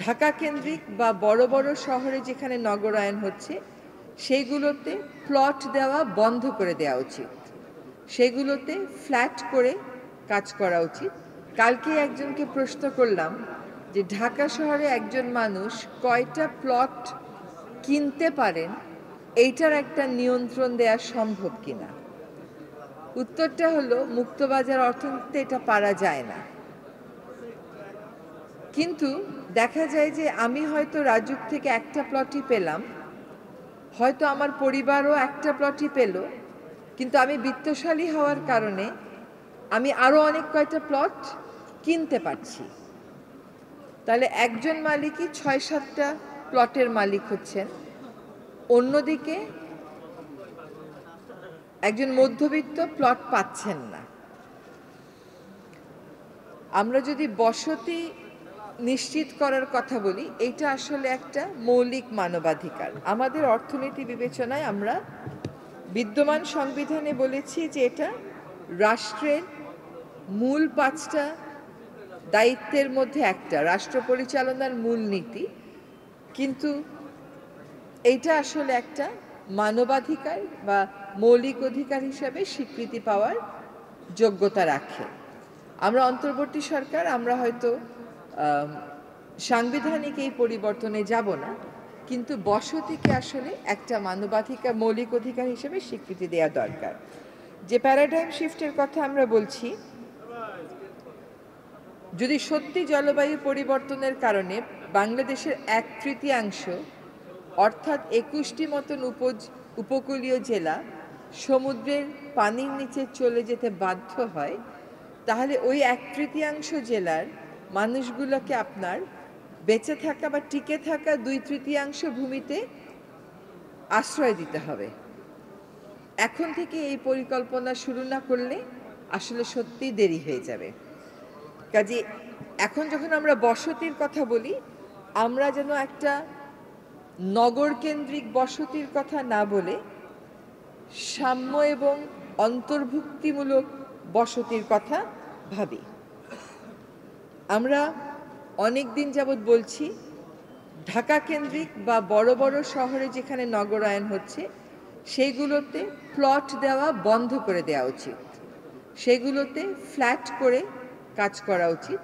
ঢাকা কেন্দ্রিক বা বড় বড় শহরে যেখানে নগরায়ন হচ্ছে সেইগুলোতে প্লট দেওয়া বন্ধ করে দেওয়া উচিত, সেগুলোতে ফ্ল্যাট করে কাজ করা উচিত। কালকে একজনকে প্রশ্ন করলাম যে ঢাকা শহরে একজন মানুষ কয়টা প্লট কিনতে পারেন এইটার একটা নিয়ন্ত্রণ দেওয়া সম্ভব কিনা। উত্তরটা হলো মুক্তবাজার অর্থনীতিতে এটা পারা যায় না। কিন্তু দেখা যায় যে আমি হয়তো রাজুক থেকে একটা প্লটই পেলাম, হয়তো আমার পরিবারও একটা প্লটই পেল, কিন্তু আমি বিত্তশালী হওয়ার কারণে আমি আরও অনেক কয়টা প্লট কিনতে পারছি। তাহলে একজন মালিকই ৬-৭টা প্লটের মালিক হচ্ছেন, অন্যদিকে একজন মধ্যবিত্ত প্লট পাচ্ছেন না। আমরা যদি বসতি নিশ্চিত করার কথা বলি, এইটা আসলে একটা মৌলিক মানবাধিকার। আমাদের অর্থনীতি বিবেচনায় আমরা বিদ্যমান সংবিধানে বলেছি যে এটা রাষ্ট্রের মূল ৫টা দায়িত্বের মধ্যে একটা, রাষ্ট্র পরিচালনার মূল নীতি। কিন্তু এইটা আসলে একটা মানবাধিকার বা মৌলিক অধিকার হিসাবে স্বীকৃতি পাওয়ার যোগ্যতা রাখে। আমরা অন্তর্বর্তী সরকার, আমরা হয়তো সাংবিধানিক এই পরিবর্তনে যাব না, কিন্তু বসতিকে আসলে একটা মানবাধিকার, মৌলিক অধিকার হিসেবে স্বীকৃতি দেওয়া দরকার। যে প্যারাডাইম শিফটের কথা আমরা বলছি, যদি সত্যি জলবায়ু পরিবর্তনের কারণে বাংলাদেশের 1/3 অর্থাৎ 21টি মতন উপকূলীয় জেলা সমুদ্রের পানির নিচে চলে যেতে বাধ্য হয়, তাহলে ওই 1/3 জেলার মানুষগুলোকে আপনার বেঁচে থাকা বা টিকে থাকা 2/3 ভূমিতে আশ্রয় দিতে হবে। এখন থেকে এই পরিকল্পনা শুরু না করলে আসলে সত্যিই দেরি হয়ে যাবে। কাজে এখন যখন আমরা বসতির কথা বলি, আমরা যেন একটা নগর কেন্দ্রিক বসতির কথা না বলে সাম্য এবং অন্তর্ভুক্তিমূলক বসতির কথা ভাবি। আমরা অনেক দিন যাবৎ বলছি ঢাকা কেন্দ্রিক বা বড় বড় শহরে যেখানে নগরায়ন হচ্ছে সেইগুলোতে প্লট দেওয়া বন্ধ করে দেওয়া উচিত, সেগুলোতে ফ্ল্যাট করে কাজ করা উচিত।